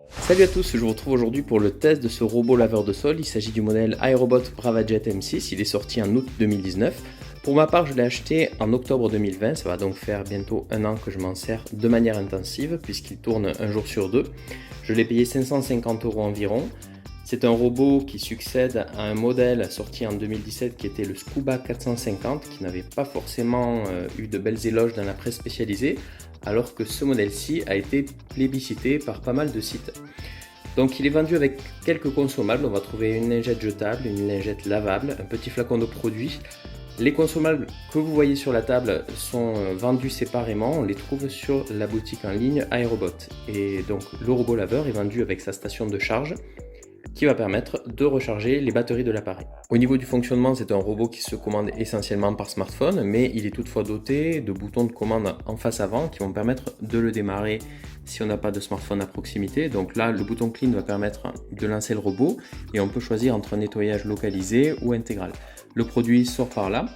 Salut à tous, je vous retrouve aujourd'hui pour le test de ce robot laveur de sol. Il s'agit du modèle iRobot BravaJet M6, il est sorti en août 2019. Pour ma part, je l'ai acheté en octobre 2020, ça va donc faire bientôt un an que je m'en sers de manière intensive puisqu'il tourne un jour sur deux. Je l'ai payé 550 € environ. C'est un robot qui succède à un modèle sorti en 2017 qui était le Scuba 450, qui n'avait pas forcément eu de belles éloges dans la presse spécialisée, alors que ce modèle-ci a été plébiscité par pas mal de sites. Donc il est vendu avec quelques consommables, on va trouver une lingette jetable, une lingette lavable, un petit flacon de produit. Les consommables que vous voyez sur la table sont vendus séparément, on les trouve sur la boutique en ligne iRobot. Et donc le robot laveur est vendu avec sa station de charge, qui va permettre de recharger les batteries de l'appareil. Au niveau du fonctionnement, c'est un robot qui se commande essentiellement par smartphone, mais il est toutefois doté de boutons de commande en face avant qui vont permettre de le démarrer si on n'a pas de smartphone à proximité. Donc là, le bouton clean va permettre de lancer le robot et on peut choisir entre un nettoyage localisé ou intégral. Le produit sort par là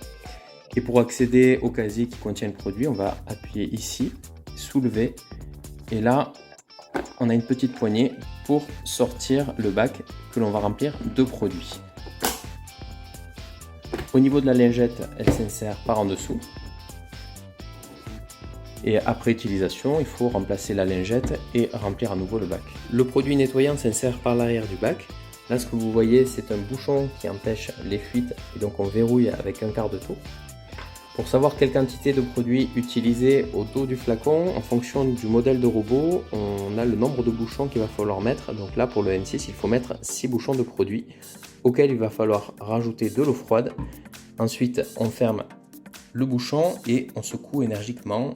et pour accéder au casier qui contient le produit, on va appuyer ici, soulever et là, on a une petite poignée pour sortir le bac que l'on va remplir de produits. Au niveau de la lingette, elle s'insère par en dessous. Et après utilisation, il faut remplacer la lingette et remplir à nouveau le bac. Le produit nettoyant s'insère par l'arrière du bac. Là, ce que vous voyez, c'est un bouchon qui empêche les fuites et donc on verrouille avec un quart de tour. Pour savoir quelle quantité de produit utiliser au dos du flacon, en fonction du modèle de robot, on a le nombre de bouchons qu'il va falloir mettre. Donc là, pour le M6, il faut mettre 6 bouchons de produit, auxquels il va falloir rajouter de l'eau froide. Ensuite, on ferme le bouchon et on secoue énergiquement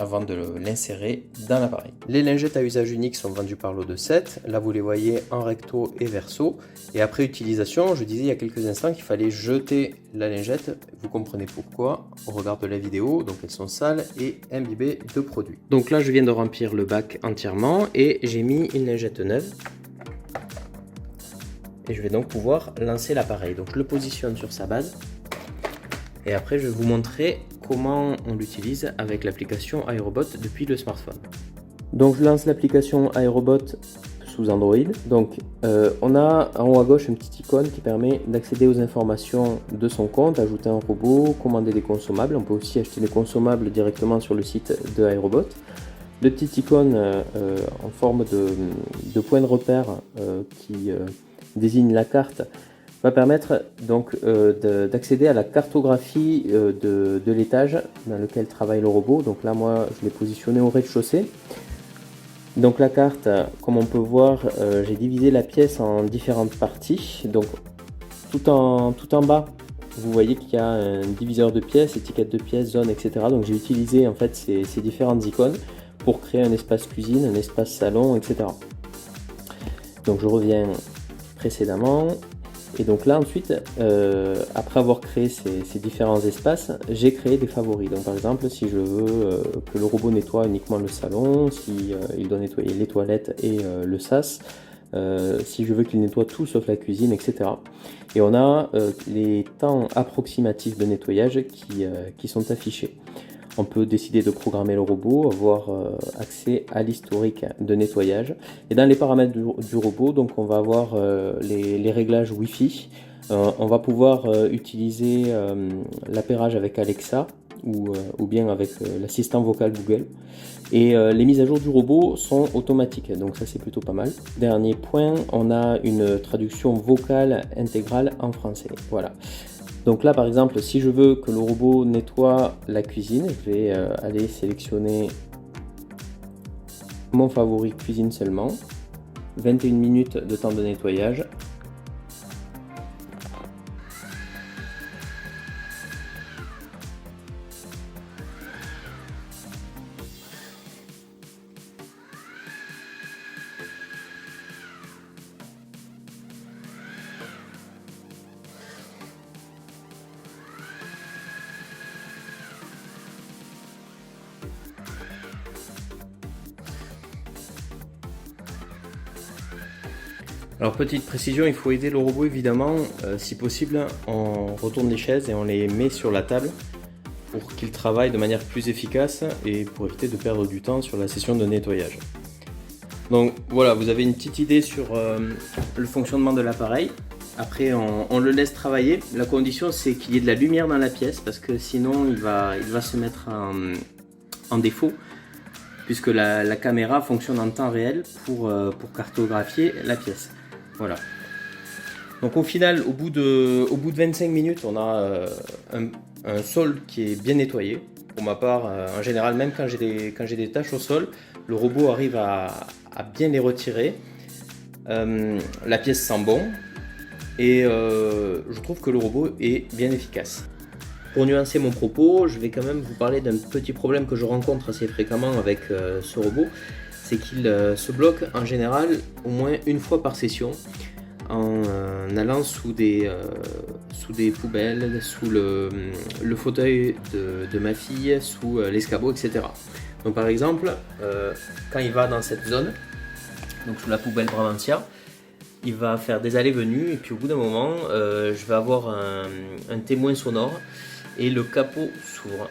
avant de l'insérer dans l'appareil. Les lingettes à usage unique sont vendues par lot de 7. Là, vous les voyez en recto et verso. Et après utilisation, je disais il y a quelques instants qu'il fallait jeter la lingette. Vous comprenez pourquoi au regard de la vidéo. Donc elles sont sales et imbibées de produit. Donc là, je viens de remplir le bac entièrement et j'ai mis une lingette neuve. Et je vais donc pouvoir lancer l'appareil. Donc je le positionne sur sa base. Et après, je vais vous montrer comment on l'utilise avec l'application iRobot depuis le smartphone. Donc je lance l'application iRobot sous Android. Donc on a en haut à gauche une petite icône qui permet d'accéder aux informations de son compte, ajouter un robot, commander des consommables. On peut aussi acheter des consommables directement sur le site de iRobot. De petites icônes en forme de point de repère qui désigne la carte va permettre donc d'accéder à la cartographie de l'étage dans lequel travaille le robot. Donc là, moi, je l'ai positionné au rez-de-chaussée. Donc la carte, comme on peut voir, j'ai divisé la pièce en différentes parties. Donc tout en bas, vous voyez qu'il y a un diviseur de pièces, étiquette de pièces, zone, etc. Donc j'ai utilisé en fait ces différentes icônes pour créer un espace cuisine, un espace salon, etc. Donc je reviens précédemment. Et donc là ensuite, après avoir créé ces différents espaces, j'ai créé des favoris. Donc par exemple, si je veux que le robot nettoie uniquement le salon, si il doit nettoyer les toilettes et le sas, si je veux qu'il nettoie tout sauf la cuisine, etc. Et on a les temps approximatifs de nettoyage qui sont affichés. On peut décider de programmer le robot, avoir accès à l'historique de nettoyage. Et dans les paramètres du robot, donc on va avoir les réglages Wi-Fi. On va pouvoir utiliser l'appairage avec Alexa ou bien avec l'assistant vocal Google. Et les mises à jour du robot sont automatiques, donc ça c'est plutôt pas mal. Dernier point, on a une traduction vocale intégrale en français. Voilà. Donc là par exemple, si je veux que le robot nettoie la cuisine, je vais aller sélectionner mon favori cuisine seulement. 21 minutes de temps de nettoyage. Alors petite précision, il faut aider le robot évidemment, si possible on retourne les chaises et on les met sur la table pour qu'il travaille de manière plus efficace et pour éviter de perdre du temps sur la session de nettoyage. Donc voilà, vous avez une petite idée sur le fonctionnement de l'appareil. Après on le laisse travailler. La condition c'est qu'il y ait de la lumière dans la pièce parce que sinon il va se mettre en défaut, puisque la caméra fonctionne en temps réel pour cartographier la pièce. Voilà. Donc au final, au bout de 25 minutes, on a un sol qui est bien nettoyé. Pour ma part, en général, même quand j'ai des taches au sol, le robot arrive à bien les retirer. La pièce sent bon et je trouve que le robot est bien efficace. Pour nuancer mon propos, je vais quand même vous parler d'un petit problème que je rencontre assez fréquemment avec ce robot. C'est qu'il se bloque en général au moins une fois par session en allant sous des poubelles, sous le fauteuil de ma fille, sous l'escabeau, etc. Donc par exemple, quand il va dans cette zone, donc sous la poubelle Brabantia, il va faire des allées-venues et puis au bout d'un moment, je vais avoir un témoin sonore et le capot s'ouvre.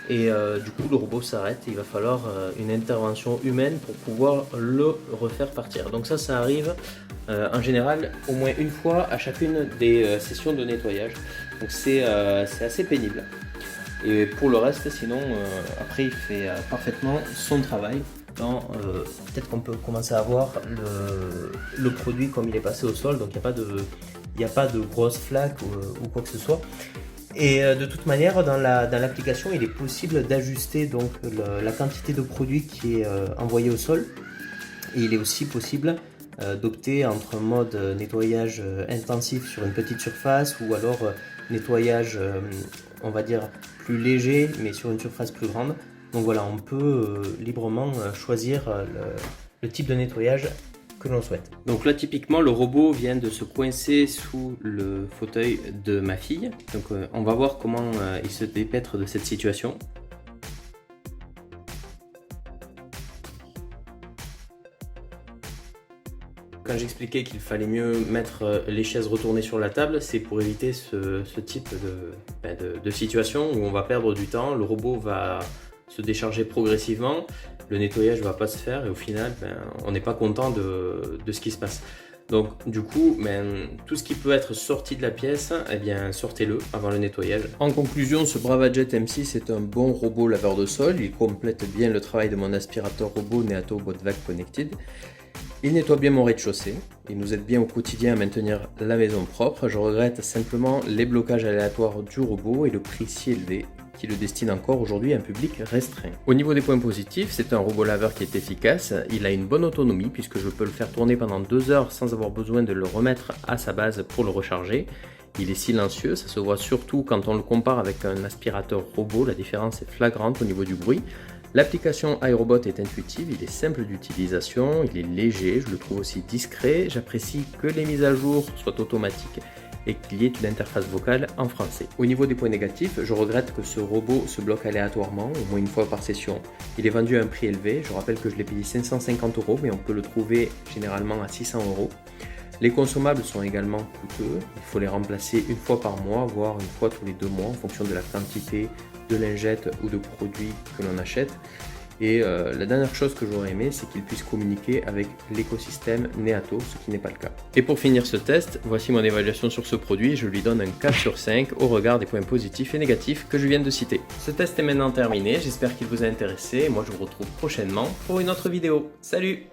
Et du coup le robot s'arrête et il va falloir une intervention humaine pour pouvoir le refaire partir. Donc ça arrive en général au moins une fois à chacune des sessions de nettoyage. Donc c'est assez pénible. Et pour le reste, sinon après il fait parfaitement son travail. Peut-être qu'on peut commencer à voir le produit comme il est passé au sol, donc il n'y a pas de grosses flaques ou quoi que ce soit. Et de toute manière, dans l'application, il est possible d'ajuster donc la quantité de produit qui est envoyé au sol. Et il est aussi possible d'opter entre un mode nettoyage intensif sur une petite surface ou alors nettoyage, on va dire, plus léger mais sur une surface plus grande. Donc voilà, on peut librement choisir le type de nettoyage que l'on souhaite. Donc là typiquement le robot vient de se coincer sous le fauteuil de ma fille. Donc on va voir comment il se dépêtre de cette situation. Quand j'expliquais qu'il fallait mieux mettre les chaises retournées sur la table, c'est pour éviter ce type de situation où on va perdre du temps, le robot va se décharger progressivement, le nettoyage ne va pas se faire et au final on n'est pas content de ce qui se passe. Donc du coup tout ce qui peut être sorti de la pièce, eh bien sortez-le avant le nettoyage. En conclusion, ce Bravajet M6 est un bon robot laveur de sol, il complète bien le travail de mon aspirateur robot Neato Botvac Connected. Il nettoie bien mon rez-de-chaussée, il nous aide bien au quotidien à maintenir la maison propre. Je regrette simplement les blocages aléatoires du robot et le prix si élevé qui le destine encore aujourd'hui à un public restreint. Au niveau des points positifs, c'est un robot laveur qui est efficace, il a une bonne autonomie puisque je peux le faire tourner pendant 2 heures sans avoir besoin de le remettre à sa base pour le recharger. Il est silencieux, ça se voit surtout quand on le compare avec un aspirateur robot, la différence est flagrante au niveau du bruit. L'application iRobot est intuitive, il est simple d'utilisation, il est léger, je le trouve aussi discret, j'apprécie que les mises à jour soient automatiques et qu'il y ait une interface vocale en français. Au niveau des points négatifs, je regrette que ce robot se bloque aléatoirement, au moins une fois par session. Il est vendu à un prix élevé, je rappelle que je l'ai payé 550 €, mais on peut le trouver généralement à 600 €. Les consommables sont également coûteux, il faut les remplacer une fois par mois, voire une fois tous les 2 mois en fonction de la quantité de lingettes ou de produits que l'on achète. Et la dernière chose que j'aurais aimé, c'est qu'il puisse communiquer avec l'écosystème Neato, ce qui n'est pas le cas. Et pour finir ce test, voici mon évaluation sur ce produit. Je lui donne un 4 sur 5 au regard des points positifs et négatifs que je viens de citer. Ce test est maintenant terminé, j'espère qu'il vous a intéressé. Moi je vous retrouve prochainement pour une autre vidéo. Salut!